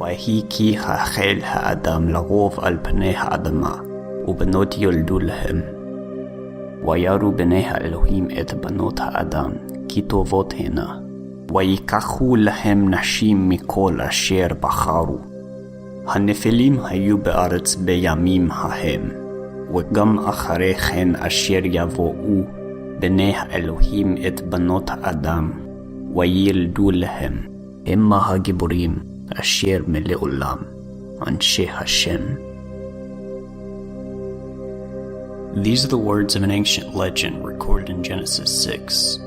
ויהי כי החל האדם לרוב על פני האדמה, ובנות יולדו להם. ויראו בני האלוהים את בנות האדם, כי טובות הנה, ויקחו להם נשים מכל אשר בחרו. הנפילים היו בארץ בימים ההם, וגם אחרי כן אשר יבואו בני האלוהים את בנות האדם, וילדו להם, המה הגיבורים אשר מלעולם, אנשי השם. These are the words of an ancient legend recorded in Genesis 6,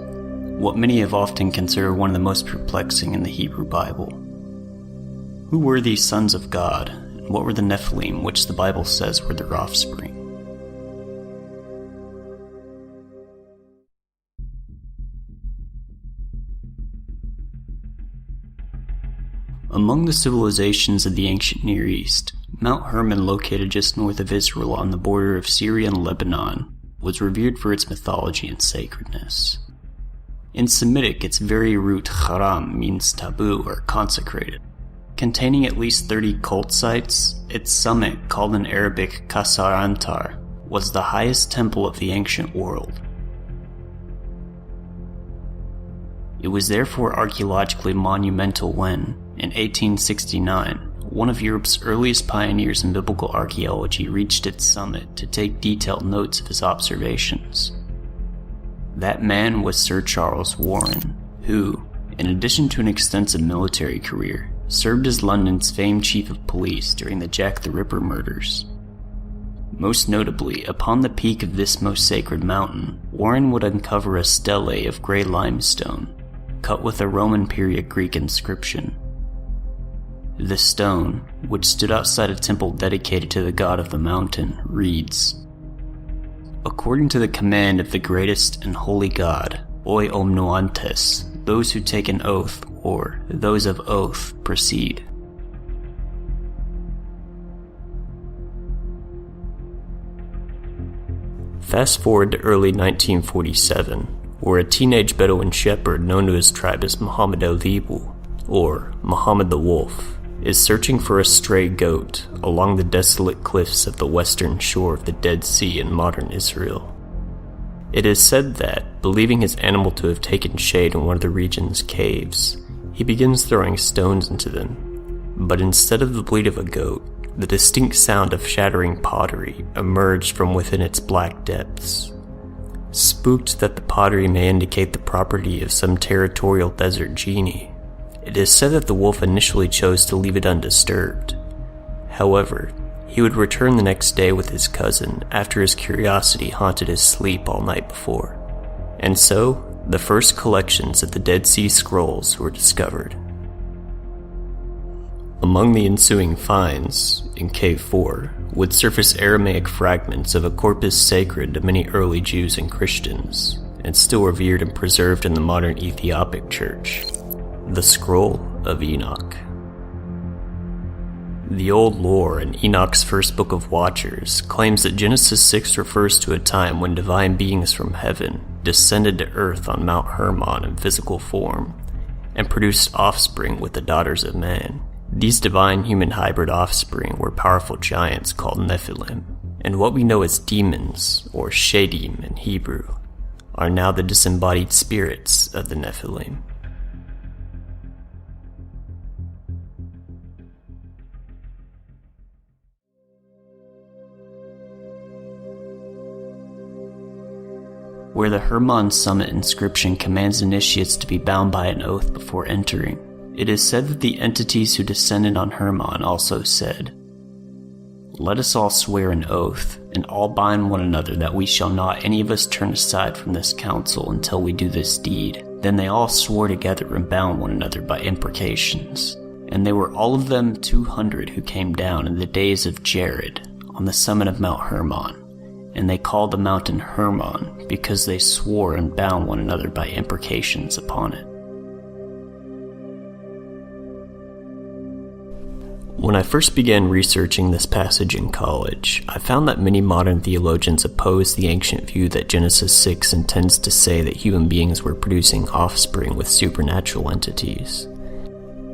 what many have often considered one of the most perplexing in the Hebrew Bible. Who were these sons of God, and what were the Nephilim, which the Bible says were their offspring? Among the civilizations of the ancient Near East, Mount Hermon, located just north of Israel on the border of Syria and Lebanon, was revered for its mythology and sacredness. In Semitic, its very root haram means taboo or consecrated. Containing at least 30 cult sites, its summit, called in Arabic Qasr Antar, was the highest temple of the ancient world. It was therefore archaeologically monumental when, in 1869, one of Europe's earliest pioneers in biblical archaeology reached its summit to take detailed notes of his observations. That man was Sir Charles Warren, who, in addition to an extensive military career, served as London's famed chief of police during the Jack the Ripper murders. Most notably, upon the peak of this most sacred mountain, Warren would uncover a stele of grey limestone, cut with a Roman period Greek inscription. The stone, which stood outside a temple dedicated to the god of the mountain, reads, "According to the command of the greatest and holy God, Oi Omnuantes, those who take an oath, or those of oath, proceed." Fast forward to early 1947, where a teenage Bedouin shepherd known to his tribe as Muhammad al-Dhibu, or Muhammad the Wolf, is searching for a stray goat along the desolate cliffs of the western shore of the Dead Sea in modern Israel. It is said that, believing his animal to have taken shade in one of the region's caves, he begins throwing stones into them, but instead of the bleat of a goat, the distinct sound of shattering pottery emerged from within its black depths. Spooked that the pottery may indicate the property of some territorial desert genie, it is said that the wolf initially chose to leave it undisturbed. However, he would return the next day with his cousin after his curiosity haunted his sleep all night before. And so, the first collections of the Dead Sea Scrolls were discovered. Among the ensuing finds, in Cave 4, would surface Aramaic fragments of a corpus sacred to many early Jews and Christians, and still revered and preserved in the modern Ethiopic Church. The Scroll of Enoch. The old lore in Enoch's first book of Watchers claims that Genesis 6 refers to a time when divine beings from heaven descended to earth on Mount Hermon in physical form, and produced offspring with the daughters of man. These divine human hybrid offspring were powerful giants called Nephilim, and what we know as demons, or Shadim in Hebrew, are now the disembodied spirits of the Nephilim. Where the Hermon summit inscription commands initiates to be bound by an oath before entering, it is said that the entities who descended on Hermon also said, "Let us all swear an oath, and all bind one another that we shall not any of us turn aside from this council until we do this deed." Then they all swore together and bound one another by imprecations. And they were all of them 200 who came down in the days of Jared on the summit of Mount Hermon. And they called the mountain Hermon because they swore and bound one another by imprecations upon it. When I first began researching this passage in college, I found that many modern theologians oppose the ancient view that Genesis 6 intends to say that human beings were producing offspring with supernatural entities.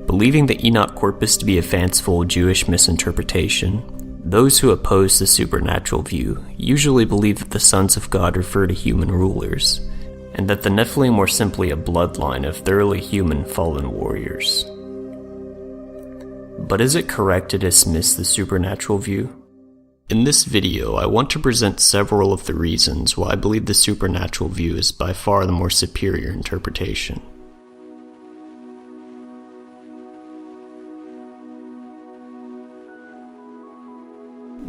Believing the Enoch corpus to be a fanciful Jewish misinterpretation, those who oppose the supernatural view usually believe that the sons of God refer to human rulers, and that the Nephilim were simply a bloodline of thoroughly human fallen warriors. But is it correct to dismiss the supernatural view? In this video, I want to present several of the reasons why I believe the supernatural view is by far the more superior interpretation.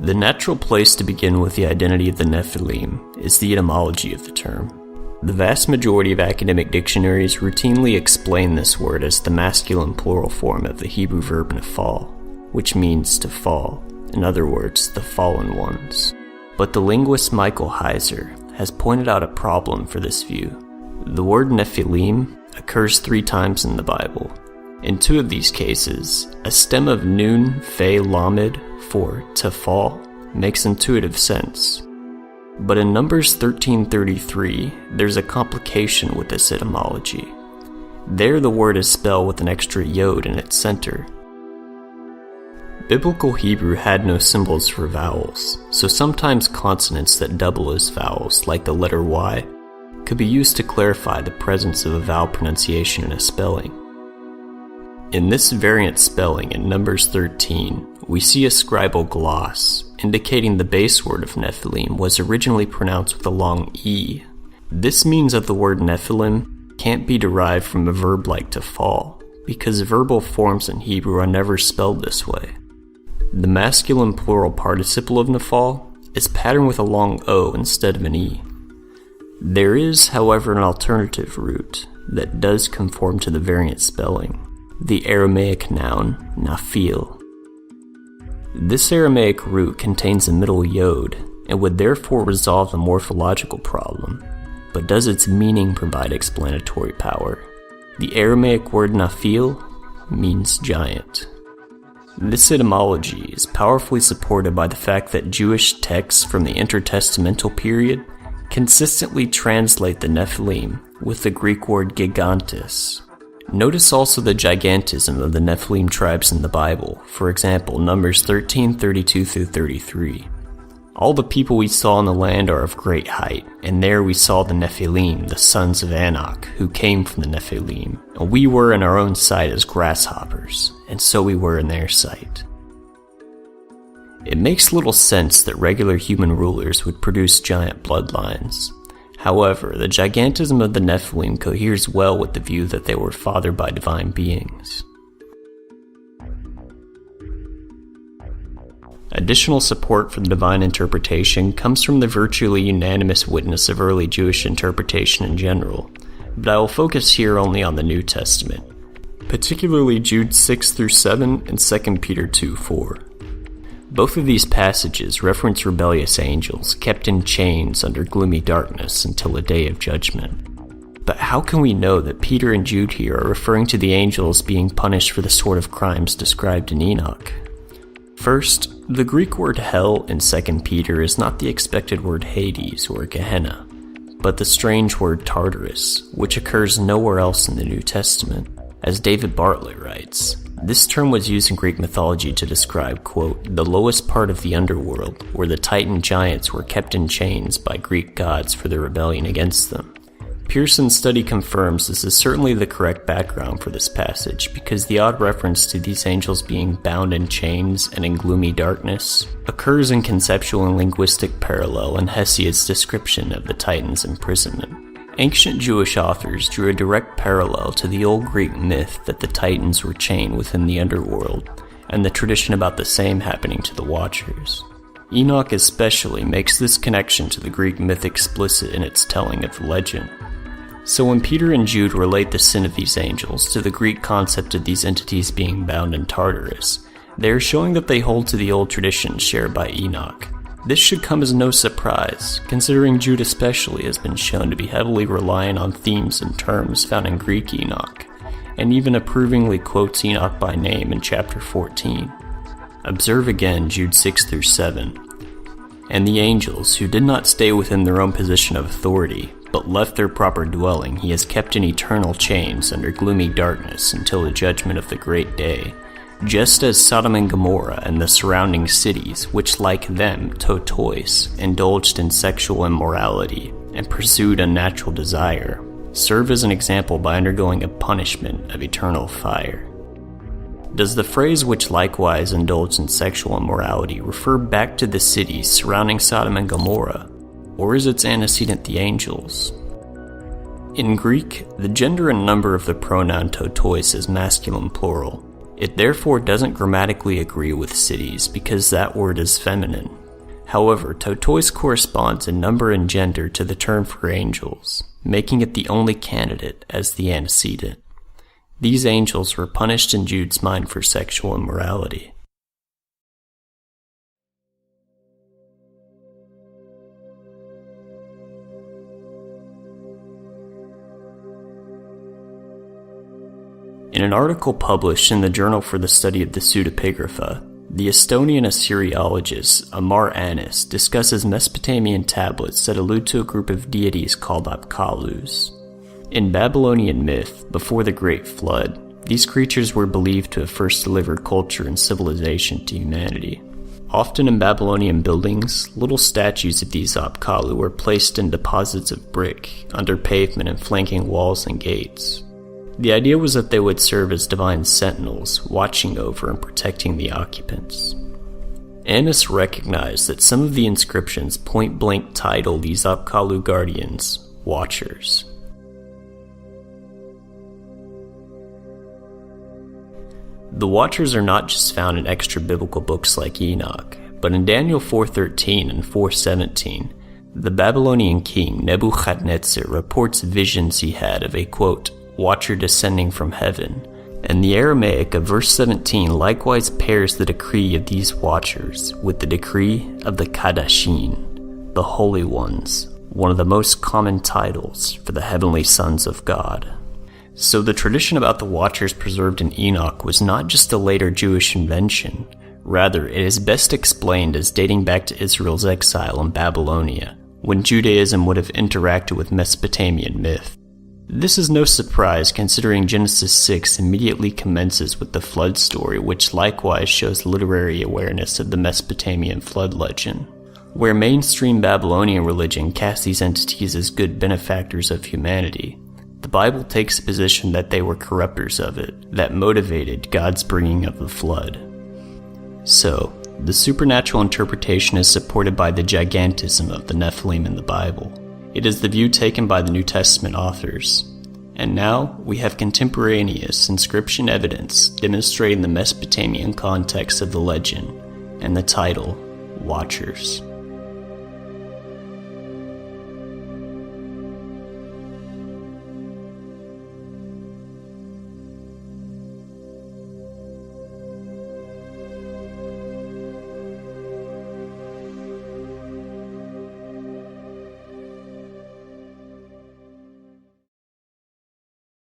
The natural place to begin with the identity of the Nephilim is the etymology of the term. The vast majority of academic dictionaries routinely explain this word as the masculine plural form of the Hebrew verb nephal, which means to fall, in other words, the fallen ones. But the linguist Michael Heiser has pointed out a problem for this view. The word Nephilim occurs 3 times in the Bible. In 2 of these cases, a stem of nun, fe, lamed, for to fall, makes intuitive sense. But in Numbers 13:33, there's a complication with this etymology. There the word is spelled with an extra yod in its center. Biblical Hebrew had no symbols for vowels, so sometimes consonants that double as vowels, like the letter Y, could be used to clarify the presence of a vowel pronunciation in a spelling. In this variant spelling in Numbers 13, we see a scribal gloss, indicating the base word of Nephilim was originally pronounced with a long E. This means that the word Nephilim can't be derived from a verb like to fall, because verbal forms in Hebrew are never spelled this way. The masculine plural participle of nephal is patterned with a long O instead of an E. There is, however, an alternative root that does conform to the variant spelling, the Aramaic noun naphil. This Aramaic root contains a middle yod and would therefore resolve the morphological problem, but does its meaning provide explanatory power? The Aramaic word naphil means giant. This etymology is powerfully supported by the fact that Jewish texts from the intertestamental period consistently translate the Nephilim with the Greek word gigantes. Notice also the gigantism of the Nephilim tribes in the Bible, for example, Numbers 13:32-33. All the people we saw in the land are of great height, and there we saw the Nephilim, the sons of Enoch, who came from the Nephilim, and we were in our own sight as grasshoppers, and so we were in their sight. It makes little sense that regular human rulers would produce giant bloodlines. However, the gigantism of the Nephilim coheres well with the view that they were fathered by divine beings. Additional support for the divine interpretation comes from the virtually unanimous witness of early Jewish interpretation in general, but I will focus here only on the New Testament, particularly Jude 6-7 and 2 Peter 2:4. Both of these passages reference rebellious angels kept in chains under gloomy darkness until a day of judgment. But how can we know that Peter and Jude here are referring to the angels being punished for the sort of crimes described in Enoch? First, the Greek word hell in 2 Peter is not the expected word Hades or Gehenna, but the strange word Tartarus, which occurs nowhere else in the New Testament. As David Bartlett writes, this term was used in Greek mythology to describe, quote, the lowest part of the underworld, where the Titan giants were kept in chains by Greek gods for their rebellion against them. Pearson's study confirms this is certainly the correct background for this passage, because the odd reference to these angels being bound in chains and in gloomy darkness occurs in conceptual and linguistic parallel in Hesiod's description of the Titan's imprisonment. Ancient Jewish authors drew a direct parallel to the old Greek myth that the Titans were chained within the underworld, and the tradition about the same happening to the Watchers. Enoch especially makes this connection to the Greek myth explicit in its telling of the legend. So when Peter and Jude relate the sin of these angels to the Greek concept of these entities being bound in Tartarus, they are showing that they hold to the old tradition shared by Enoch. This should come as no surprise, considering Jude especially has been shown to be heavily reliant on themes and terms found in Greek Enoch, and even approvingly quotes Enoch by name in chapter 14. Observe again Jude 6-7. And the angels, who did not stay within their own position of authority, but left their proper dwelling, he is kept in eternal chains under gloomy darkness until the judgment of the great day, just as Sodom and Gomorrah and the surrounding cities, which like them, totois, indulged in sexual immorality and pursued unnatural desire, serve as an example by undergoing a punishment of eternal fire. Does the phrase "which likewise indulged in sexual immorality" refer back to the cities surrounding Sodom and Gomorrah, or is its antecedent the angels? In Greek, the gender and number of the pronoun totois is masculine plural. It therefore doesn't grammatically agree with cities because that word is feminine. However, totois corresponds in number and gender to the term for angels, making it the only candidate as the antecedent. These angels were punished in Jude's mind for sexual immorality. In an article published in the Journal for the Study of the Pseudepigrapha, the Estonian Assyriologist Amar Anis discusses Mesopotamian tablets that allude to a group of deities called Apkallus. In Babylonian myth, before the Great Flood, these creatures were believed to have first delivered culture and civilization to humanity. Often in Babylonian buildings, little statues of these Apkallu were placed in deposits of brick, under pavement and flanking walls and gates. The idea was that they would serve as divine sentinels, watching over and protecting the occupants. Anis recognized that some of the inscriptions point-blank title these Apkallu guardians Watchers. The Watchers are not just found in extra-biblical books like Enoch, but in Daniel 4:13 and 4:17, the Babylonian king Nebuchadnezzar reports visions he had of a, quote, watcher descending from heaven, and the Aramaic of verse 17 likewise pairs the decree of these watchers with the decree of the Kadashin, the Holy Ones, one of the most common titles for the heavenly sons of God. So the tradition about the watchers preserved in Enoch was not just a later Jewish invention, rather it is best explained as dating back to Israel's exile in Babylonia, when Judaism would have interacted with Mesopotamian myth. This is no surprise considering Genesis 6 immediately commences with the flood story, which likewise shows literary awareness of the Mesopotamian flood legend. Where mainstream Babylonian religion casts these entities as good benefactors of humanity, the Bible takes a position that they were corrupters of it, that motivated God's bringing of the flood. So, the supernatural interpretation is supported by the gigantism of the Nephilim in the Bible. It is the view taken by the New Testament authors. And now, we have contemporaneous inscription evidence demonstrating the Mesopotamian context of the legend, and the title, Watchers.